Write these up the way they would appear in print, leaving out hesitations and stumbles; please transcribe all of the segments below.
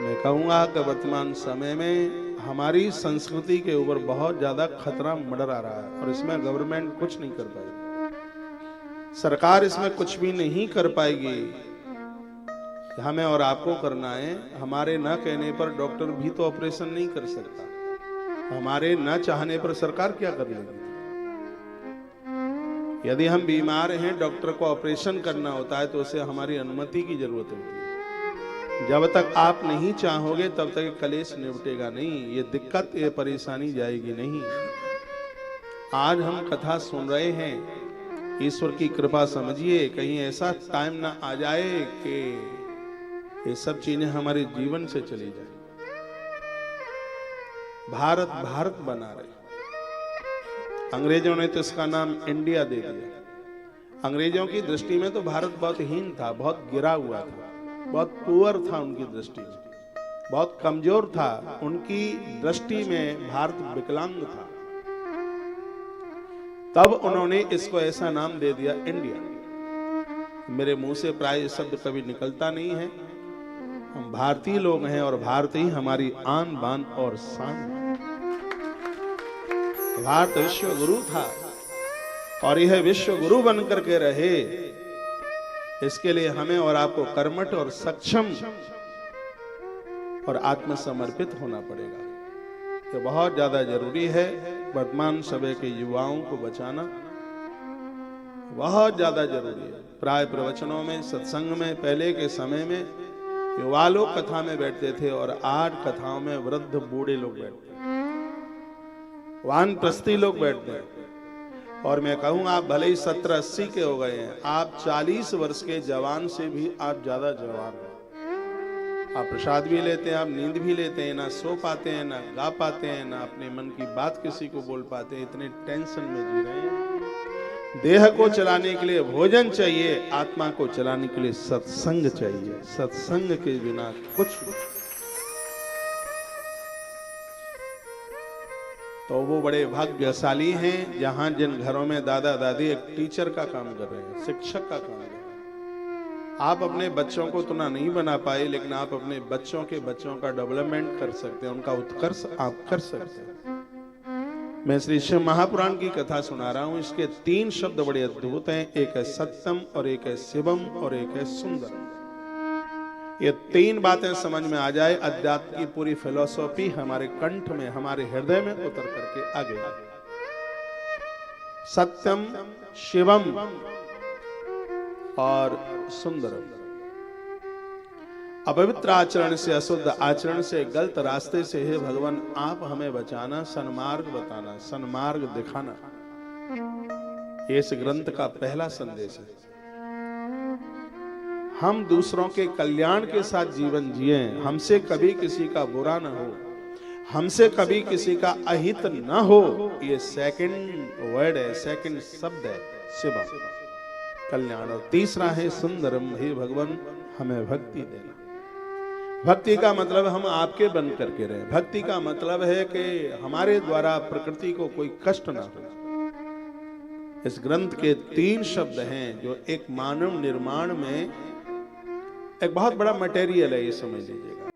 मैं कहूँगा कि वर्तमान समय में हमारी संस्कृति के ऊपर बहुत ज्यादा खतरा मंडरा आ रहा है और इसमें गवर्नमेंट कुछ नहीं कर पाएगी, सरकार इसमें कुछ भी नहीं कर पाएगी। हमें और आपको करना है। हमारे न कहने पर डॉक्टर भी तो ऑपरेशन नहीं कर सकता, हमारे न चाहने पर सरकार क्या कर लेगी। यदि हम बीमार हैं, डॉक्टर को ऑपरेशन करना होता है तो उसे हमारी अनुमति की जरूरत होती है। जब तक आप नहीं चाहोगे तब तक कलेश निपटेगा नहीं, ये दिक्कत, ये परेशानी जाएगी नहीं। आज हम कथा सुन रहे हैं, ईश्वर की कृपा समझिए, कहीं ऐसा टाइम ना आ जाए कि ये सब चीजें हमारे जीवन से चली जाए। भारत भारत बना रहे, अंग्रेजों ने तो इसका नाम इंडिया दे दिया। अंग्रेजों की दृष्टि में तो भारत बहुत हीन था, बहुत गिरा हुआ था, बहुत पुअर था, उनकी दृष्टि में बहुत कमजोर था, उनकी दृष्टि में भारत विकलांग था। तब उन्होंने इसको ऐसा नाम दे दिया इंडिया। मेरे मुंह से प्राय शब्द कभी निकलता नहीं है। हम भारतीय लोग हैं और भारत ही हमारी आन बान और शान। भारत विश्व गुरु था और यह विश्व गुरु बनकर के रहे, इसके लिए हमें और आपको कर्मठ और सक्षम और आत्मसमर्पित होना पड़ेगा। ये बहुत ज्यादा जरूरी है। वर्तमान समय के युवाओं को बचाना बहुत ज्यादा जरूरी है। प्राय प्रवचनों में, सत्संग में, पहले के समय में युवा लोग कथा में बैठते थे और आज कथाओं में वृद्ध बूढ़े लोग बैठते हैं, वानप्रस्थी लोग बैठते हैं। और मैं कहूँगा आप भले ही 70-80 के हो गए हैं, आप 40 वर्ष के जवान से भी आप ज्यादा जवान हैं। आप प्रसाद भी लेते हैं, आप नींद भी लेते हैं, ना सो पाते हैं, ना गा पाते हैं, ना अपने मन की बात किसी को बोल पाते हैं, इतने टेंशन में जी रहे हैं। देह को चलाने के लिए भोजन चाहिए, आत्मा को चलाने के लिए सत्संग चाहिए। सत्संग के बिना कुछ नहीं। तो वो बड़े भाग्यशाली हैं जहां जिन घरों में दादा दादी एक टीचर का काम कर रहे हैं, शिक्षक का काम कर रहे हैं। आप अपने बच्चों को उतना नहीं बना पाए, लेकिन आप अपने बच्चों के बच्चों का डेवलपमेंट कर सकते हैं, उनका उत्कर्ष आप कर सकते हैं। मैं श्री शिव महापुराण की कथा सुना रहा हूं। इसके 3 शब्द बड़े अद्भुत हैं, एक है सत्यम और एक है शिवम और एक है सुंदरम। ये 3 बातें समझ में आ जाए, अध्यात्म की पूरी फिलॉसफी हमारे कंठ में, हमारे हृदय में उतर करके आ गई। सत्यम, शिवम और सुंदरम। अपवित्र आचरण से, अशुद्ध आचरण से, गलत रास्ते से हे भगवान आप हमें बचाना, सन्मार्ग बताना, सन्मार्ग दिखाना। ये इस ग्रंथ का पहला संदेश है। हम दूसरों के कल्याण के साथ जीवन जिए, हमसे कभी किसी का बुरा ना हो, हमसे कभी किसी का अहित ना हो। ये सेकंड वर्ड है, सेकंड शब्द है शिवम, कल्याण। और तीसरा है सुंदरम, हे भगवान हमें भक्ति देना। भक्ति का मतलब हम आपके बन करके रहे। भक्ति का मतलब है कि हमारे द्वारा प्रकृति को कोई कष्ट ना हो। इस ग्रंथ के 3 शब्द हैं जो एक मानव निर्माण में एक बहुत बड़ा मटेरियल है, ये समझ लीजिएगा,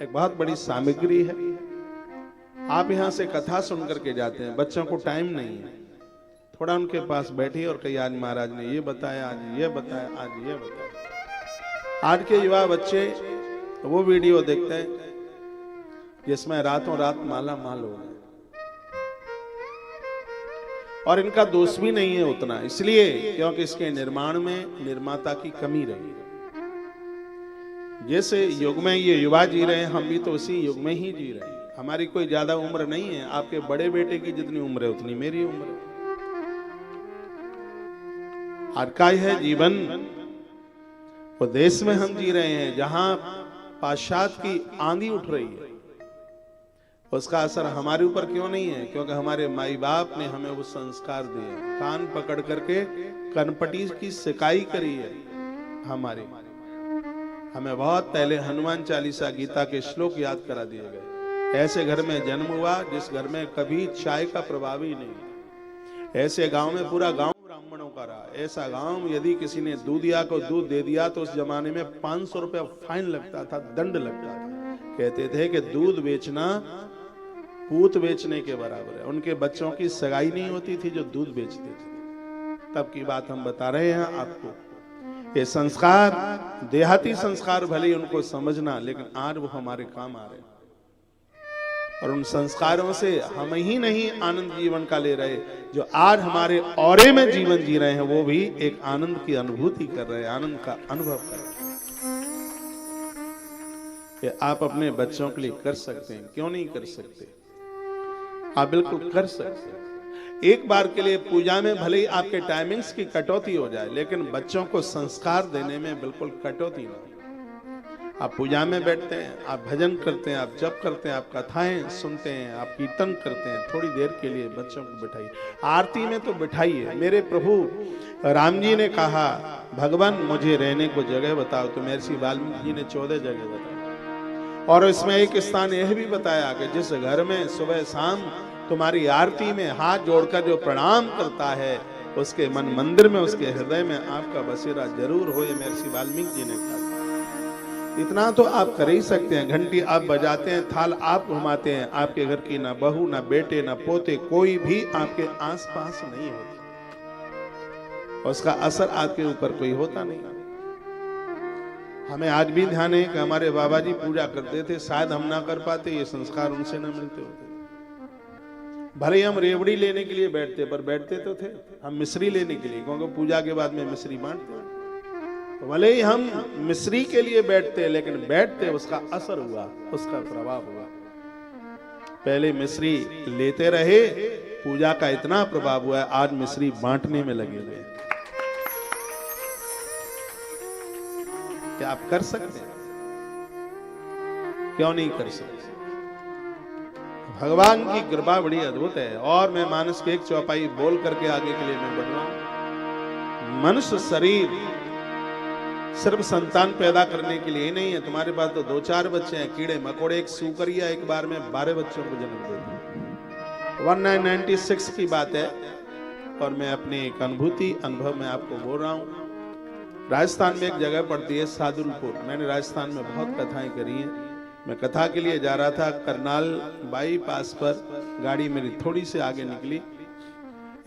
एक बहुत बड़ी सामग्री है। आप यहां से कथा सुन करके जाते हैं, बच्चों को टाइम नहीं है, थोड़ा उनके पास बैठिए और कहिए आज महाराज ने ये बताया, आज ये बताया, आज ये बताया। आज के युवा बच्चे वो वीडियो देखते हैं जिसमें रातों रात माला माल हो गए, और इनका दोष भी नहीं है उतना, इसलिए क्योंकि इसके निर्माण में निर्माता की कमी रही। जैसे युग में ये युवा जी रहे हैं, हम भी तो उसी युग में ही जी रहे हैं। हमारी कोई ज्यादा उम्र नहीं है, आपके बड़े बेटे की जितनी उम्र है उतनी मेरी उम्र है। आज का है जीवन, वो देश में हम जी रहे हैं जहां पाश्चात्य की आंधी उठ रही है। उसका असर हमारे ऊपर क्यों नहीं है? क्योंकि हमारे माई बाप ने हमें वो संस्कार दिए, कान पकड़ करके कनपटी की सिकाई करी है हमारी। हमें बहुत पहले हनुमान चालीसा, गीता के श्लोक याद करा दिए गए। ऐसे घर में जन्म हुआ जिस घर में कभी चाय का प्रभाव ही नहीं, ऐसे गांव में पूरा गांव ब्राह्मणों का रहा, ऐसा गांव, यदि किसी ने दूधिया को दूध दे दिया तो उस जमाने में 500 रुपया फाइन लगता था, दंड लगता था। कहते थे कि दूध बेचना पूत बेचने के बराबर है। उनके बच्चों की सगाई नहीं होती थी जो दूध बेचते थे। तब की बात हम बता रहे हैं आपको। ये संस्कार, देहाती संस्कार भले ही उनको समझना, लेकिन आज वो हमारे काम आ रहे हैं। और उन संस्कारों से हम ही नहीं आनंद जीवन का ले रहे, जो आज हमारे औरे में जीवन जी रहे हैं वो भी एक आनंद की अनुभूति कर रहे हैं, आनंद का अनुभव कर रहे हैं। ये आप अपने बच्चों के लिए कर सकते हैं, क्यों नहीं कर सकते? आप बिल्कुल कर सकते हैं। एक बार के लिए पूजा में भले ही आपके टाइमिंग्स की कटौती हो जाए, लेकिन बच्चों को संस्कार देने में बिल्कुल कटौती ना हो। आप पूजा में बैठते हैं, आप भजन करते हैं, आप जप करते हैं, आप कथाएं सुनते हैं, आप कीर्तन करते हैं, थोड़ी देर के लिए बच्चों को बिठाइए। आरती में तो बिठाइए। मेरे प्रभु राम जी ने कहा, भगवान मुझे रहने को जगह बताओ, तो महर्षि वाल्मीकि जी ने 14 जगह बताई। और इसमें एक स्थान यह भी बताया कि जिस घर में सुबह शाम तुम्हारी आरती में हाथ जोड़कर जो प्रणाम करता है, उसके मन मंदिर में, उसके हृदय में आपका बसेरा जरूर हो। ये महर्षि वाल्मीकि जी ने कहा। इतना तो आप कर ही सकते हैं। घंटी आप बजाते हैं, थाल आप घुमाते हैं, आपके घर की ना बहू, ना बेटे, ना पोते, कोई भी आपके आसपास नहीं होता। उसका असर आपके ऊपर कोई होता नहीं। हमें आज भी ध्यान है कि हमारे बाबा जी पूजा करते थे, शायद हम ना कर पाते, ये संस्कार उनसे ना मिलते होते। भले हम रेवड़ी लेने के लिए बैठते, पर बैठते तो थे हम मिश्री लेने के लिए, क्योंकि पूजा के बाद में मिश्री बांटते हैं। तो भले ही हम मिश्री के लिए बैठते, लेकिन बैठते उसका असर हुआ, उसका प्रभाव हुआ। पहले मिश्री लेते रहे, पूजा का इतना प्रभाव हुआ, आज मिश्री बांटने में लगे हुए। क्या आप कर सकते हैं? क्यों नहीं कर सकते? भगवान की कृपा बड़ी अद्भुत है। और मैं मानस के एक चौपाई बोल करके आगे के लिए मैं बढ़ रहा हूं। मनुष्य शरीर सिर्फ संतान पैदा करने के लिए नहीं है। तुम्हारे पास तो 2-4 बच्चे हैं, कीड़े मकोड़े, एक सुकरिया एक बार में 12 बच्चों को जन्म देती है। 1996 की बात है, और मैं अपनी एक अनुभव में आपको बोल रहा हूं। राजस्थान में एक जगह पड़ती है सादुलपुर। मैंने राजस्थान में बहुत कथाएं करी हैं। मैं कथा के लिए जा रहा था, करनाल बाईपास पर गाड़ी मेरी थोड़ी से आगे निकली।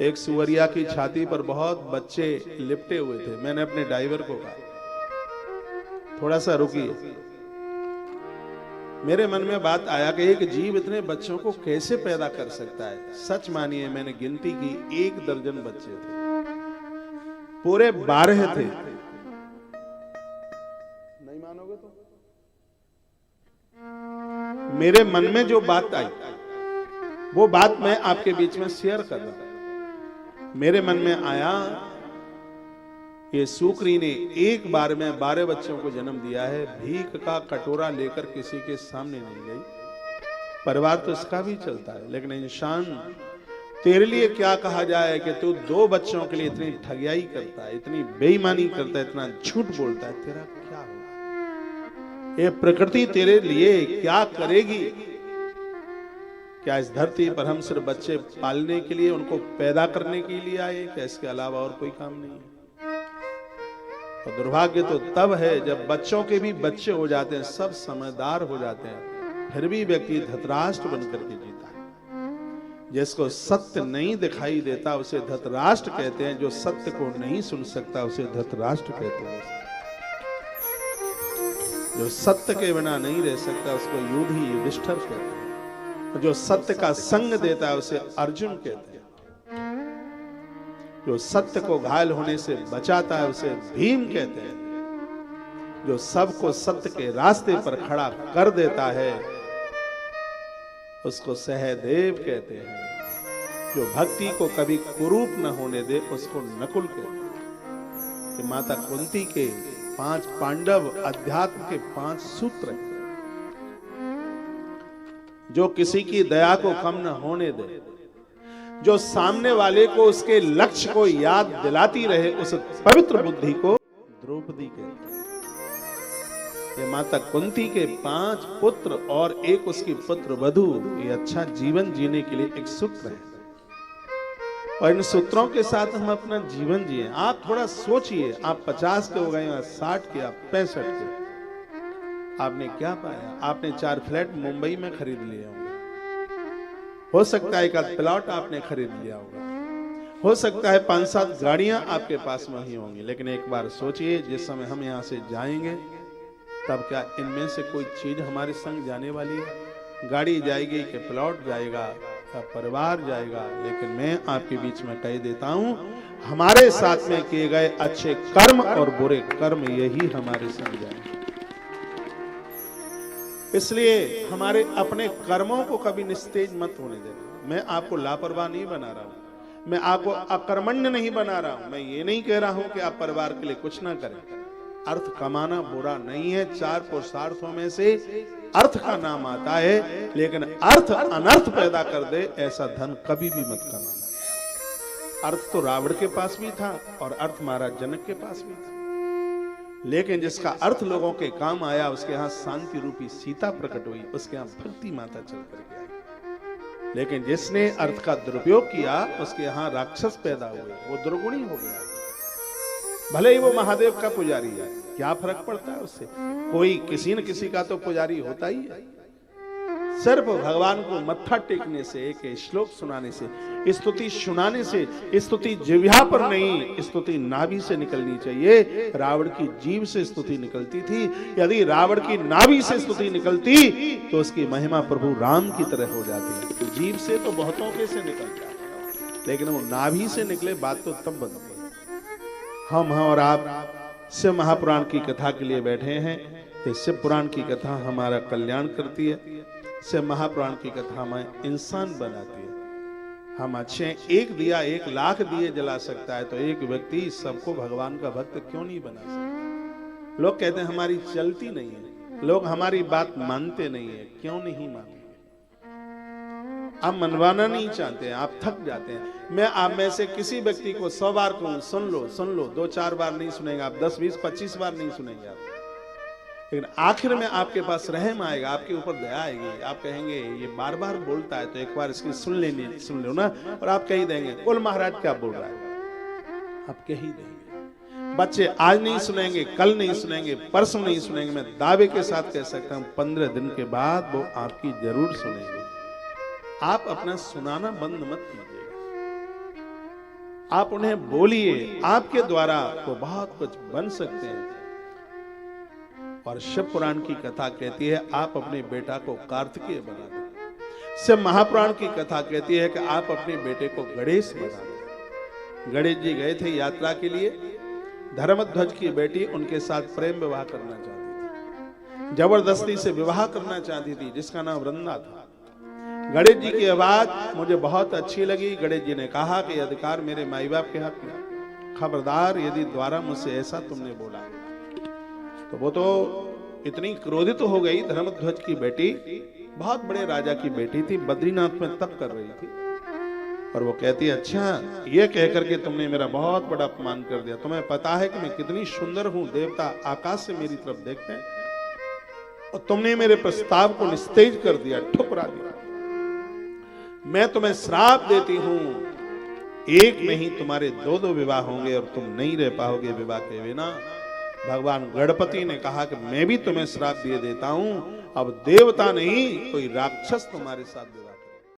एक सुवरिया की छाती पर बहुत बच्चे लिपटे हुए थे। मैंने अपने ड्राइवर को कहा, थोड़ा सा रुकिए। मेरे मन में बात आया कि एक जीव इतने बच्चों को कैसे पैदा कर सकता है। सच मानिए, मैंने गिनती की, 1 दर्जन बच्चे थे, पूरे 12 थे। नहीं मानोगे तो मेरे मन में जो बात आई, वो बात मैं आपके बीच में शेयर कर रहा हूं। मेरे मन में आया, ये सुकरी ने एक बार में 12 बच्चों को जन्म दिया है। भीख का कटोरा लेकर किसी के सामने नहीं गई। परिवार तो इसका भी चलता है, लेकिन इंसान, तेरे लिए क्या कहा जाए कि तू 2 बच्चों के लिए इतनी ठगियाई करता है, इतनी बेईमानी करता है, इतना झूठ बोलता है, तेरा क्या होगा? ये प्रकृति तेरे लिए क्या करेगी? क्या इस धरती पर हम सिर्फ बच्चे पालने के लिए, उनको पैदा करने के लिए आए? क्या इसके अलावा और कोई काम नहीं है? और दुर्भाग्य तो तब है जब बच्चों के भी बच्चे हो जाते हैं, सब समझदार हो जाते हैं, फिर भी व्यक्ति धृतराष्ट्र बनकर के जीता है। जिसको सत्य नहीं दिखाई देता उसे धृतराष्ट्र कहते हैं, जो सत्य को नहीं सुन सकता उसे धृतराष्ट्र कहते हैं। जो सत्य के बिना नहीं रह सकता उसको युधी युधिष्ठिर कहते हैं। जो सत्य का संग देता है उसे अर्जुन कहते हैं। जो सत्य को घायल होने से बचाता है उसे भीम कहते हैं। जो सबको सत्य के रास्ते पर खड़ा कर देता है उसको सहदेव कहते हैं। जो भक्ति को कभी कुरूप न होने दे उसको नकुल कहते हैं। कि माता कुंती के 5 पांडव अध्यात्म के 5 सूत्र हैं। जो किसी की दया को कम न होने दे, जो सामने वाले को उसके लक्ष्य को याद दिलाती रहे, उस पवित्र बुद्धि को द्रौपदी कहते हैं। ये माता कुंती के 5 पुत्र और एक उसकी पुत्र वधू, ये अच्छा जीवन जीने के लिए एक सूत्र है। और इन सूत्रों के साथ हम अपना जीवन जिए। आप थोड़ा सोचिए, आप 50 के हो गए या 60 के, आप 65 के, आपने क्या पाया? आपने 4 फ्लैट मुंबई में खरीद लिए होंगे, हो सकता है 1 प्लॉट आपने खरीद लिया होगा, हो सकता है 5-7 गाड़ियां आपके पास में ही होंगी। लेकिन एक बार सोचिए, जिस समय हम यहाँ से जाएंगे तब क्या इनमें से कोई चीज हमारे संग जाने वाली है? गाड़ी जाएगी कि प्लॉट जाएगा या परिवार जाएगा? लेकिन मैं आपके बीच में कह देता हूं, हमारे साथ में किए गए अच्छे कर्म और बुरे कर्म यही हमारे संग जाएंगे। इसलिए हमारे अपने कर्मों को कभी निस्तेज मत होने देना। मैं आपको लापरवाह नहीं बना रहा हूं, मैं आपको अकर्मण्य नहीं बना रहा हूं। मैं ये नहीं कह रहा हूं कि आप परिवार के लिए कुछ ना करें। अर्थ कमाना बुरा नहीं है, 4 पुरुषार्थों में से अर्थ का नाम आता है, लेकिन अर्थ अनर्थ पैदा कर दे ऐसा धन कभी भी मत कमाना। अर्थ तो रावण के पास भी था और अर्थ महाराज जनक के पास भी था, लेकिन जिसका अर्थ लोगों के काम आया, उसके यहाँ शांति रूपी सीता प्रकट हुई, उसके यहाँ भक्ति माता चल करके आई। लेकिन जिसने अर्थ का दुरुपयोग किया, उसके यहाँ राक्षस पैदा हुए, वो दुर्गुणी हो गया। भले ही वो महादेव का पुजारी है, क्या फर्क पड़ता है उससे? कोई किसी न किसी का तो पुजारी होता ही है। सिर्फ भगवान को मत्था टेकने से, एक श्लोक सुनाने से, स्तुति सुनाने से, स्तुति जिह्वा पर नहीं, स्तुति नाभि से निकलनी चाहिए। रावण की जीभ से स्तुति निकलती थी। यदि रावण की नाभि से स्तुति निकलती तो उसकी महिमा प्रभु राम की तरह हो जाती। तो जीभ से तो बहुतों के से निकलता, लेकिन वो नाभि से निकले बात तो तब बनती। हम और आप शिव महापुराण की कथा के लिए बैठे हैं। ये शिव पुराण की कथा हमारा कल्याण करती है। शिव महापुराण की कथा हमें इंसान बनाती है। हम अच्छे, एक दिया 1 लाख दिए जला सकता है, तो एक व्यक्ति सबको भगवान का भक्त क्यों नहीं बना सकता? लोग कहते हैं हमारी चलती नहीं है, लोग हमारी बात मानते नहीं है। क्यों नहीं मानते? आप मनवाना नहीं चाहते हैं, आप थक जाते हैं। मैं आप में से किसी व्यक्ति को 100 बार कहूं सुन लो, 2-4 बार नहीं सुनेंगे आप, 10, 20, 25 बार नहीं सुनेंगे आप, लेकिन आखिर में आपके पास रहम आएगा, आपके ऊपर दया आएगी। आप कहेंगे ये बार बार बोलता है, तो एक बार इसकी सुन लो ना, और आप कह ही देंगे बोल महाराज क्या बोल रहा है, आप कह ही देंगे। बच्चे आज नहीं सुनेंगे, कल नहीं सुनेंगे, परसों नहीं सुनेंगे, मैं दावे के साथ कह सकता हूं 15 दिन के बाद वो आपकी जरूर सुनेंगे। आप अपना सुनाना बंद मत कीजिएगा, आप उन्हें बोलिए, आपके द्वारा वो बहुत कुछ बन सकते हैं। और शिव पुराण की कथा कहती है आप अपने बेटा को कार्तिकेय बना दो। शिव महापुराण की कथा कहती है कि आप अपने बेटे को गणेश बना दो। गणेश जी गए थे यात्रा के लिए, धर्मध्वज की बेटी उनके साथ प्रेम विवाह करना चाहती थी, जबरदस्ती से विवाह करना चाहती थी, जिसका नाम वृंदा था। गणेश जी की आवाज मुझे बहुत अच्छी लगी। गणेश जी ने कहा कि अधिकार मेरे माई बाप के हाथ में, खबरदार यदि द्वारा मुझसे ऐसा तुमने बोला। तो वो तो इतनी क्रोधित हो गई। धर्मध्वज की बेटी बहुत बड़े राजा की बेटी थी, बद्रीनाथ में तप कर रही थी, और वो कहती अच्छा ये कहकर के तुमने मेरा बहुत बड़ा अपमान कर दिया। तुम्हें पता है कि मैं कितनी सुंदर हूं, देवता आकाश से मेरी तरफ देखते हैं, और तुमने मेरे प्रस्ताव को निस्तेज कर दिया, ठुकरा दिया। मैं तुम्हें श्राप देती हूं, एक में ही तुम्हारे 2-2 विवाह होंगे और तुम नहीं रह पाओगे विवाह के बिना। भगवान गणपति ने कहा कि मैं भी तुम्हें श्राप दिए देता हूं, अब देवता नहीं कोई राक्षस तुम्हारे साथ विवाह